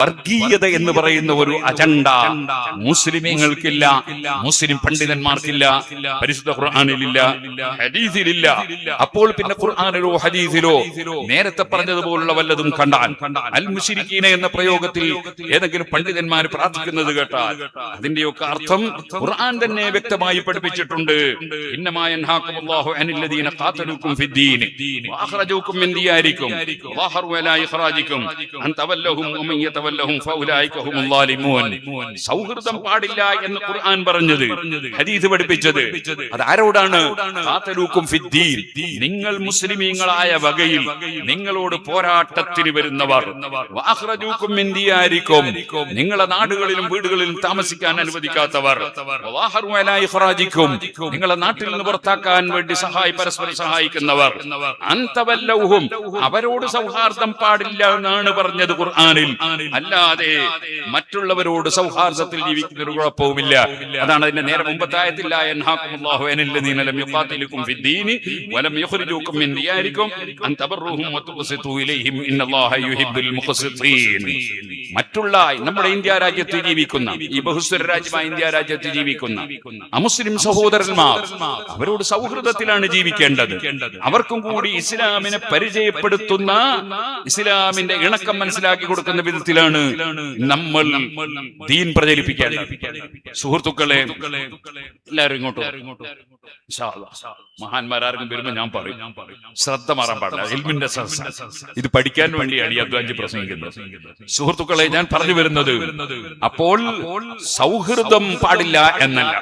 വർഗീയത എന്ന് പറയുന്ന ഒരു അജണ്ട മുസ്ലിമീങ്ങൾക്കില്ല, മുസ്ലിം പണ്ഡിതന്മാർക്കില്ല, പരിശുദ്ധ ഖുർആനിലില്ല, ഹദീസിലില്ല. അപ്പോൾ പിന്നെ ഖുർആനിലോ ഹദീസിലോ നേരത്തെ പറഞ്ഞതുപോലുള്ള വല്ലതും കണ്ടാൽ അൽ മുശ്രിക്കീന എന്ന പ്രയോഗത്തിൽ ഏതെങ്കിലും പണ്ഡിതന്മാർ പ്രാർത്ഥിക്കുന്നത് കേട്ടാൽ അതിന്റെയൊക്കെ അർത്ഥം ഖുർആൻ തന്നെ വ്യക്തമായി പഠിപ്പിച്ചിട്ടുണ്ട്. ഇന്നമാ യൻഹാകുമുല്ലാഹു അനില്ലദീന ഖാതലൂകും ഫിദ്ദീൻ വഅഖ്റജൂകും മിൻ ദിയാരികും വളഹറു അലാ ഇഖ്റാജികും അൻ തവല്ലഹും വമൻ യതവല്ലഹും ഫൗലൈക ഹുമുൽ ളാലിമൂൻ. സൗഹൃദം പാടില്ല എന്ന് ഖുർആൻ പറഞ്ഞത്, ഹദീസ് പഠിപ്പിച്ചത് അത് ആരോടാണ്? ഖാതലൂകും ഫിദ്ദീൻ, നിങ്ങൾ മുസ്ലിമീങ്ങളായ വകയിൽ നിങ്ങളോട് പോരാട്ടത്തിന് വരുന്നവർ. വഅഖ്റജൂകും മിൻ ദിയാരികും, നിങ്ങളെ നാടുകളിലും വീടുകളിലും താമസിക്കാൻ അനുവദിക്കാത്തവർ. വളഹറു അലാ ഇഖ്റാജികും, നിങ്ങളെ നാട്ടിൽ നിന്ന് പുറത്താക്കാൻ വേണ്ടി പരസ്പരം സഹായിക്കുന്നവർ. അൻതവല്ലൗഹും, അവരോട് സൗഹാർദ്ദം പാടില്ല എന്നാണ് പറഞ്ഞത് ഖുർആനിൽ. അല്ലാതെ മറ്റുള്ളവരോട് സൗഹാർദ്ദത്തിൽ ജീവിക്കുന്നതിന് കുഴപ്പവുമില്ല. അതാണ് അതിന്റെ നേരെ മുമ്പത്തെ ആയത്തിൽ ലാ യൻഹാകുമുല്ലാഹു അനില്ലദീന ലം യുഖാതിലുകും ഫിദ്ദീനി വലം യുഖ്രിജൂകും മിൻ ദിയാരികും അൻ തബർറുഹും വതുഖ്സിതു ഇലൈഹിം ഇന്നല്ലാഹ യുഹിബ്ബുൽ മുഖ്സിതീൻ. മറ്റുള്ള നമ്മുടെ ഇന്ത്യ രാജ്യത്ത് ജീവിക്കുന്ന, ഈ ബഹുസ്വര രാജ്യമായ ഇന്ത്യ രാജ്യത്ത് ജീവിക്കുന്ന അമുസ്ലിം സഹോദരന്മാർ, അവരോട് സൗഹൃദത്തിലാണ് ജീവിക്കേണ്ടത്. അവർക്കും കൂടി ഇസ്ലാമിനെ പരിചയപ്പെടുത്തുന്ന, ഇസ്ലാമിന്റെ ഇണക്കം മനസ്സിലാക്കി കൊടുക്കുന്ന വിധത്തിലാണ് നമ്മൾ ദീൻ പ്രചരിപ്പിക്കേണ്ടത്. സുഹൃത്തുക്കളെ, എല്ലാവരും ഇങ്ങോട്ട് മഹാന്മാരാർക്കും വരുമ്പോ ഞാൻ പറയും, ശ്രദ്ധ മാറാൻ പാടില്ല. ഇൽമിന്റെ ഇത് പഠിക്കാൻ വേണ്ടിയാണ് ഈ അദ്വാഞ്ചി പ്രസംഗിക്കുന്നത്. സുഹൃത്തുക്കളെ, ഞാൻ പറഞ്ഞു വരുന്നത്, അപ്പോൾ സൗഹൃദം പാടില്ല എന്നല്ല.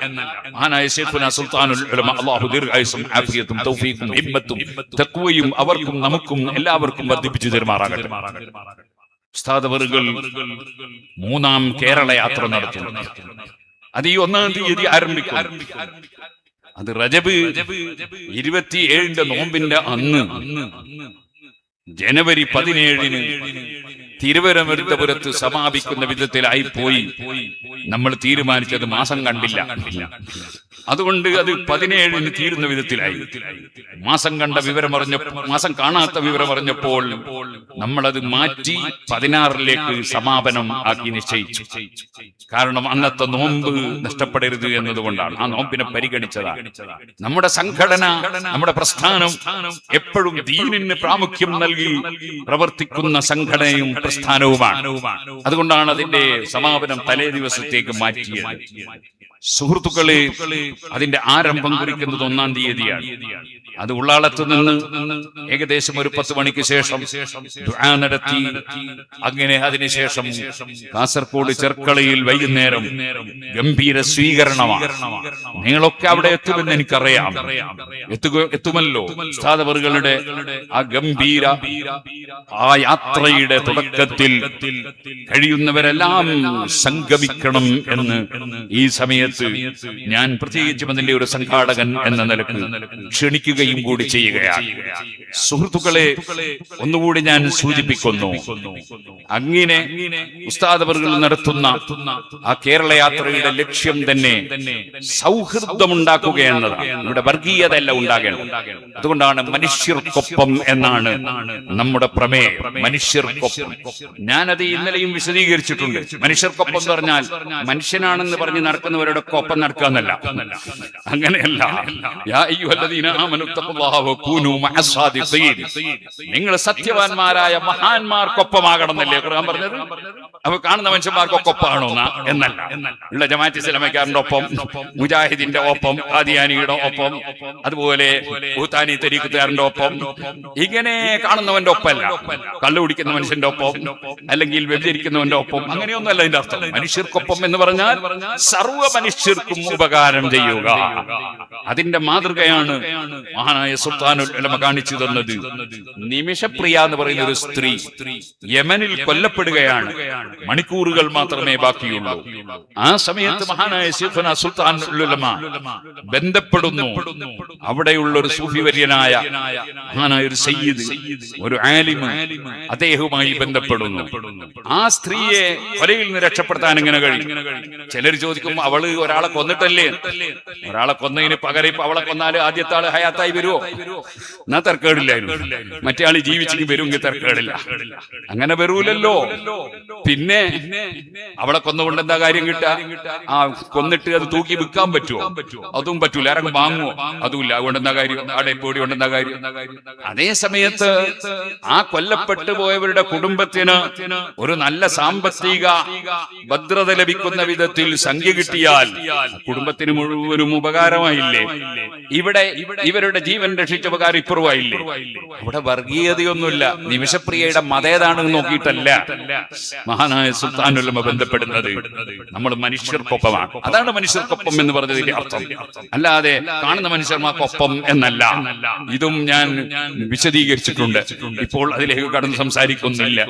മഹാനായ ശൈഖുനാ സുൽത്താനുൽ ഉലമ അല്ലാഹു ദീർഘായുസ്സും ആഫിയത്തും തൗഫീഖും ഹിമ്മത്തും തഖ്വയും അവർക്കും നമുക്കും എല്ലാവർക്കും വർദ്ധിപ്പിച്ചു തരുമാറാകട്ടെ. ഉസ്താദവറുകൾ 3ാം കേരള യാത്ര നടത്തുന്നു. അത് ഈ 1-ാം തീയതി ആരംഭിക്കും. അത് റജബ് 27 നോമ്പിന്റെ അന്ന് ജനുവരി 17 തിരുവനന്തപുരത്ത് സമാപിക്കുന്ന വിധത്തിലായി പോയി. നമ്മൾ തീരുമാനിച്ചത് മാസം കണ്ടില്ല, അതുകൊണ്ട് അത് 17 തീരുന്ന വിധത്തിലായി. മാസം കണ്ട വിവരം മാസം കാണാത്ത വിവരം അറിഞ്ഞപ്പോൾ നമ്മളത് മാറ്റി 16 സമാപനം ആക്കി നിശ്ചയിച്ചു. കാരണം അന്നത്തെ നോമ്പ് നഷ്ടപ്പെടരുത് എന്നതുകൊണ്ടാണ് ആ നോമ്പിനെ പരിഗണിച്ചതാണ്. നമ്മുടെ സംഘടന, നമ്മുടെ പ്രസ്ഥാനം എപ്പോഴും ദീനിന് പ്രാമുഖ്യം നൽകി പ്രവർത്തിക്കുന്ന സംഘടനയും പ്രസ്ഥാനവുമാണ്. അതുകൊണ്ടാണ് അതിന്റെ സമാപനം തലേ ദിവസത്തേക്ക് മാറ്റിയത്. സുഹൃത്തുക്കളെ, അതിന്റെ ആരംഭം കുറിക്കുന്നത് 1-ാം തീയതിയാണ്. അത് ഉള്ളാളത്ത് നിന്ന് ഏകദേശം ഒരു 10 മണിക്ക് ശേഷം ദുആ നടത്തി. അങ്ങനെ അതിനുശേഷം കാസർഗോഡ് ചെർക്കളയിൽ വൈകുന്നേരം ഗംഭീര സ്വീകരണമാണ്. നിങ്ങളൊക്കെ അവിടെ എത്തുമെന്ന് എനിക്കറിയാം, എത്തുമല്ലോ. ഉസ്താദവറുകളുടെ ആ ഗംഭീര ആ യാത്രയുടെ തുടക്കത്തിൽ കഴിയുന്നവരെല്ലാം സംഗമിക്കണം എന്ന് ഈ സമയത്ത് ഞാൻ പ്രത്യേകിച്ചും അതിന്റെ ഒരു സംഘാടകൻ എന്ന നിലക്ക് ക്ഷണിക്കുകയും കൂടി ചെയ്യുകയാണ്. സുഹൃത്തുക്കളെ, ഒന്നുകൂടി ഞാൻ സൂചിപ്പിക്കുന്നു, അങ്ങനെ ഉസ്താദവറുകൾ നടത്തുന്ന ആ കേരള യാത്രയുടെ ലക്ഷ്യം തന്നെ സൗഹൃദമുണ്ടാക്കുക എന്നതാണ്. ഇവിടെ വർഗീയതയല്ല ഉണ്ടാകേണ്ടത്. അതുകൊണ്ടാണ് മനുഷ്യർക്കൊപ്പം എന്നാണ് നമ്മുടെ പ്രമേയം. മനുഷ്യർക്കൊപ്പം. ഞാനത് ഇന്നലെയും വിശദീകരിച്ചിട്ടുണ്ട്. മനുഷ്യർക്കൊപ്പം എന്ന് പറഞ്ഞാൽ മനുഷ്യനാണെന്ന് പറഞ്ഞ് നടക്കുന്നവരുടെ ഒപ്പം നടക്കുക എന്നല്ല, അങ്ങനെയല്ല. യാ അയ്യുഹല്ലദീന ആമനു തഖുല്ലാഹ വകൂനൂ മഅസ്സാദിഖീൻ, നിങ്ങൾ സത്യവാന്മാരായ മഹാന്മാർക്കൊപ്പമാകണം എന്നല്ലേ ഖുർആൻ പറഞ്ഞത്. അപ്പൊ കാണുന്ന മനുഷ്യന്മാർക്കൊപ്പമാണോ എന്നല്ല. ഉള്ള ജമാഅത്ത് ഇസ്ലാമിക്കാരന്റെ ഒപ്പം, മുജാഹിദിന്റെ ഒപ്പം, ഖാദിയാനിയുടെ ഒപ്പം, അതുപോലെ ഭൂതാനി തരീഖുകാരന്റെ ഒപ്പം, ഇങ്ങനെ കാണുന്നവന്റെ ഒപ്പമല്ല. കള്ളു കുടിക്കുന്ന മനുഷ്യന്റെ ഒപ്പം, അല്ലെങ്കിൽ വ്യഭിചരിക്കുന്നവന്റെ ഒപ്പം, അങ്ങനെയൊന്നുമല്ല അതിന്റെ അർത്ഥം. മനുഷ്യർക്കൊപ്പം എന്ന് പറഞ്ഞാൽ സർവ്വ മനുഷ്യർക്കും ഉപകാരം ചെയ്യുക. അതിന്റെ മാതൃകയാണ് മഹാനായ സുൽത്താനുൽ ഉലമ കാണിച്ചു തന്നത്. നിമിഷപ്രിയ എന്ന് പറയുന്ന ഒരു സ്ത്രീ യമനിൽ കൊല്ലപ്പെടുകയാണ്. മണിക്കൂറുകൾ മാത്രമേ ബാക്കിയുള്ളൂ. ആ സമയത്ത് മഹാനായ ശൈഖുനാ സുൽത്താനുൽ ഉലമ ബന്ധപ്പെടുന്നു. അവിടെയുള്ള ഒരു സൂഫി വര്യനായ മഹാനായ ഒരു സയ്യിദ്, ഒരു ആലിമ്, അദ്ദേഹവുമായി ബന്ധപ്പെടുന്നു. ആ സ്ത്രീയെ കൊലയിൽ നിന്ന് രക്ഷപ്പെടുത്താൻ എങ്ങനെ കഴിയും? ചിലർ ചോദിക്കും, അവള് ഒരാളെ കൊന്നിട്ടല്ലേ? ഒരാളെ കൊന്നതിന് പകരം ഇപ്പൊ അവളെ കൊന്നാല് ആദ്യത്തെ ആള് ഹയാത്തായി വരുമോ? എന്നാ തർക്കേടില്ലായിരുന്നു. മറ്റേ ആള് ജീവിച്ചെങ്കിൽ വരുമെങ്കിൽ തർക്കേടില്ല. അങ്ങനെ വരൂലല്ലോ. പിന്നെ അവളെ കൊന്നുകൊണ്ട് എന്താ കാര്യം കിട്ടാ? ആ കൊന്നിട്ട് അത് തൂക്കി വിൽക്കാൻ പറ്റുമോ? അതും പറ്റൂല. ആരെങ്കിലും വാങ്ങുമോ? അതുമില്ല. അതുകൊണ്ട് എന്താ കാര്യം? അവിടെ പോടി കൊണ്ട് എന്താ കാര്യം? അതേ സമയത്ത് ആ കൊല്ലപ്പെട്ടു പോയവരുടെ കുടുംബത്തിന് ഒരു നല്ല സാമ്പത്തിക ഭദ്രത ലഭിക്കുന്ന വിധത്തിൽ സംഖ്യ കിട്ടിയാൽ കുടുംബത്തിന് മുഴുവനും ഉപകാരമായില്ലേ? ഇവിടെ ഇവരുടെ ജീവൻ രക്ഷിച്ച ഉപകാരം ഇപ്പുറമായില്ലേ? അവിടെ വർഗീയതയൊന്നുമില്ല. നിമിഷപ്രിയയുടെ മതേതാണെന്ന് നോക്കിയിട്ടല്ല മഹാനായ സുൽത്താനുൽ ഉലമ ബന്ധപ്പെടുന്നത്. നമ്മൾ മനുഷ്യർക്കൊപ്പമാണ്. അതാണ് മനുഷ്യർക്കൊപ്പം എന്ന് പറഞ്ഞതിന്റെ അർത്ഥം. അല്ലാതെ കാണുന്ന മനുഷ്യർമാർക്കൊപ്പം എന്നല്ല. ഇതും ഞാൻ വിശദീകരിച്ചിട്ടുണ്ട്. ഇപ്പോൾ അതിലേക്ക് കടന്ന് സംസാരിക്കുന്നില്ല.